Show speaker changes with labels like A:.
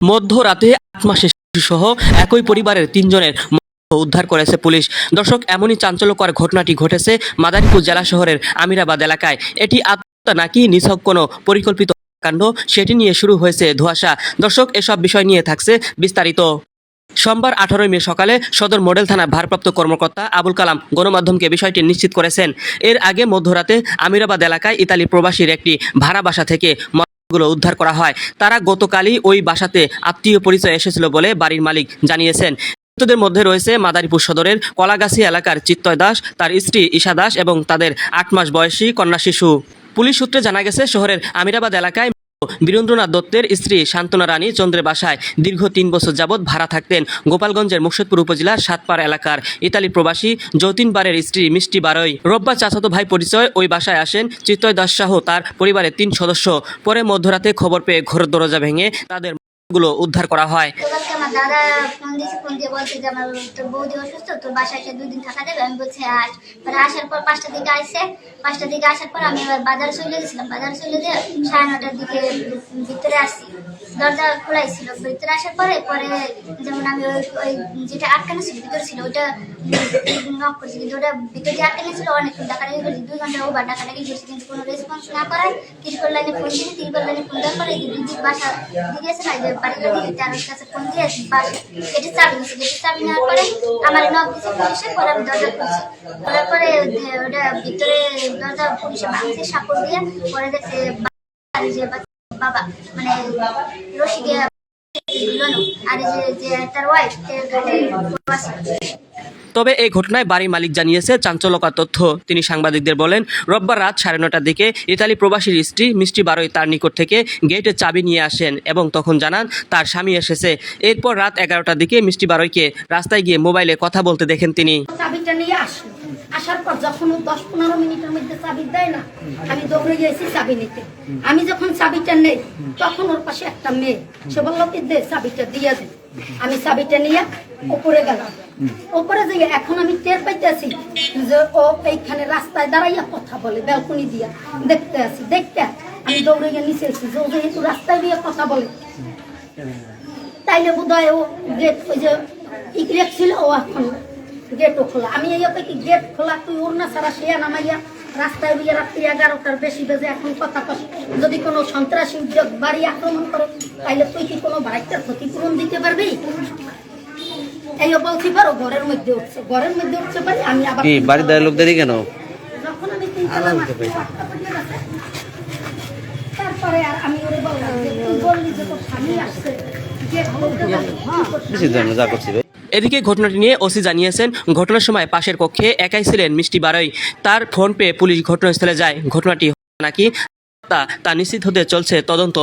A: মধ্যরাতে ৮ মাসের শিশুসহ একই পরিবারের ৩ জনের মৃতদেহ উদ্ধার করেছে পুলিশ। দর্শক, এমনই চাঞ্চল্যকর ঘটনাটি ঘটেছে মাদারীপুর জেলা শহরের আমিরাবাদ এলাকায়। এটি আত্মহত্যা নাকি নিছক কোনো পরিকল্পিত কাণ্ড, সেটি নিয়ে শুরু হয়েছে ধোঁয়াশা। দর্শক, এসব বিষয় নিয়ে থাকছে বিস্তারিত। সোমবার ১৮ মে সকালে সদর মডেল থানার ভারপ্রাপ্ত কর্মকর্তা আবুল কালাম গণমাধ্যমকে বিষয়টি নিশ্চিত করেছেন। এর আগে মধ্যরাতে আমিরাবাদ এলাকায় ইতালি প্রবাসীর একটি ভাড়া বাসা থেকে মরদেহগুলো উদ্ধার করা হয়। তারা গতকালই ওই বাসাতে আত্মীয় পরিচয় এসেছিল বলে বাড়ির মালিক জানিয়েছেন। মৃতদের মধ্যে রয়েছে মাদারীপুর সদরের কলাগাছি এলাকার চিত্তয় দাস, তার স্ত্রী ঈশা দাস এবং তাদের ৮ মাস বয়সী কন্যা শিশু। পুলিশ সূত্রে জানা গেছে, শহরের আমিরাবাদ এলাকায় বীরেন্দ্রনাথ দত্তের স্ত্রী শান্তনা রানী চন্দ্রের বাসায় দীর্ঘ ৩ বছর যাবৎ ভাড়া থাকতেন। গোপালগঞ্জের মুর্শিদপুর উপজেলার সাতপাড়া এলাকার ইতালি প্রবাসী যতীন বারের স্ত্রী মিষ্টি বারই রোববার চাচাতো ভাই পরিচয় ওই বাসায় আসেন চিত্তয় দাস সহ তার পরিবারের ৩ সদস্য। পরে মধ্যরাতে খবর পেয়ে ঘরের দরজা ভেঙে তাদের গুলো উদ্ধার করা হয়।
B: আমার দাদা ফোন দিয়ে বলছে যে আমার তোর বৌদি অসুস্থ, তোর বাসায় এসে 2 দিন থাকা যাবে। আমি বলছি আস। পরে আসার পর 5টার দিকে আসছে। 5টার দিকে আসার পর আমি এবার বাজারে চলে গেছিলাম। বাজারে চলে গিয়ে 9:30টার দিকে ভিতরে আসছি। দরজা খোলাই ছিল। ভিতরে আসার পরে যেমন আমি ওই যেটা আটকানো ছিল ভিতরে ছিল ওইটা নক করছি, কিন্তু ওটা ভিতরে যে আটকানো ছিল অনেকক্ষণ ডাকাডাকি করছি, 2 ঘন্টা ওভার ডাকাডাকি করছি, কিন্তু কোনো রেসপন্স না করায় তিরপল লাইনে ফোন দিয়েছি। তিরপল লাইনে ফোন দেওয়ার পরে দিদি বাসা দিদি আছে না, বাড়িতে দিদি তার কাছে ফোন দিয়ে বাসা গেটের চাবি নিয়েছি। গেটের চাবি নেওয়ার পরে আমার নক দিয়েছে পুলিশে। পরে আমি দরজা খুলছি। খোলার পরে ওটা ভিতরে দরজা পুলিশে ভাঙছে সাপড় দিয়ে। পরে দেখছে যে বাবা মানে রশি দিয়ে আর যে তার ওয়াইফ
A: তবে এই ঘটনায় বাড়ির মালিক জানিয়েছে চাঞ্চল্যকর তথ্য। তিনি সাংবাদিকদের বলেন, রোববার রাত 9:30টার দিকে ইতালি প্রবাসীর স্ত্রী মিষ্টি বারই তার নিকট থেকে গেটের চাবি নিয়ে আসেন এবং তখন জানান তার স্বামী এসেছে। এরপর রাত 11টার দিকে মিষ্টি বারইকে রাস্তায় গিয়ে মোবাইলে কথা বলতে দেখেন তিনি।
C: চাবিটা নিয়ে আসার পর যখন 10-15 মিনিটের মধ্যে চাবি দেয় না, আমি দৌড়ে গিয়েছি চাবি নিতে। আমি যখন চাবিটা নেই তখন ওর পাশে একটা মেয়ে, সে বললো কি দে চাবিটা দিয়ে দে। আমি চাবিটা নিয়ে উপরে গেলাম। উপরে যাই এখন আমি টের পাইতেছি যে ও এইখানে রাস্তায় দাঁড়াইয়া কথা বলে, ব্যালকনি দিয়া দেখতে আসি। দেখতে আমি দৌড়ে গিয়ে নিচে এসেছি যে ও যেহেতু রাস্তায় দিয়ে কথা বলে তাইলে বোধ হয় ও গেট ওই যে ইগলেট ছিল ও এখন গেটও খোলা। আমি এই কি গেট খোলা, তুই ওর না ছাড়া সে নামাইয়া রাস্তায় বিয়ে রাত্রি 11টার বেশি বেজে এখন কথা কস, যদি কোনো সন্ত্রাসী উদ্যোগ বাড়ি আক্রমণ করে তাইলে তুই কি কোনো বাড়িটার ক্ষতিপূরণ দিতে পারবি? এই বলছি পারো ঘরের মধ্যে উঠছে, ঘরের মধ্যে উঠছে পারি। আমি আবার
D: বাড়ির দাঁড়িয়ে লোকদেরই কেন
C: যখন আমি তারপরে আর আমি ওরে বললাম যে তুই বললি যে তোর স্বামী আসছে গেট খুলতে
D: যা করছি।
A: এদিকে ঘটনাটি নিয়ে ওসি জানিয়েছেন, ঘটনার সময় পাশের কক্ষে একাই ছিলেন মিষ্টি বারই। তার ফোন পেয়ে পুলিশ ঘটনাস্থলে যায়। ঘটনাটি নাকি তা নিশ্চিত হতে চলছে তদন্ত।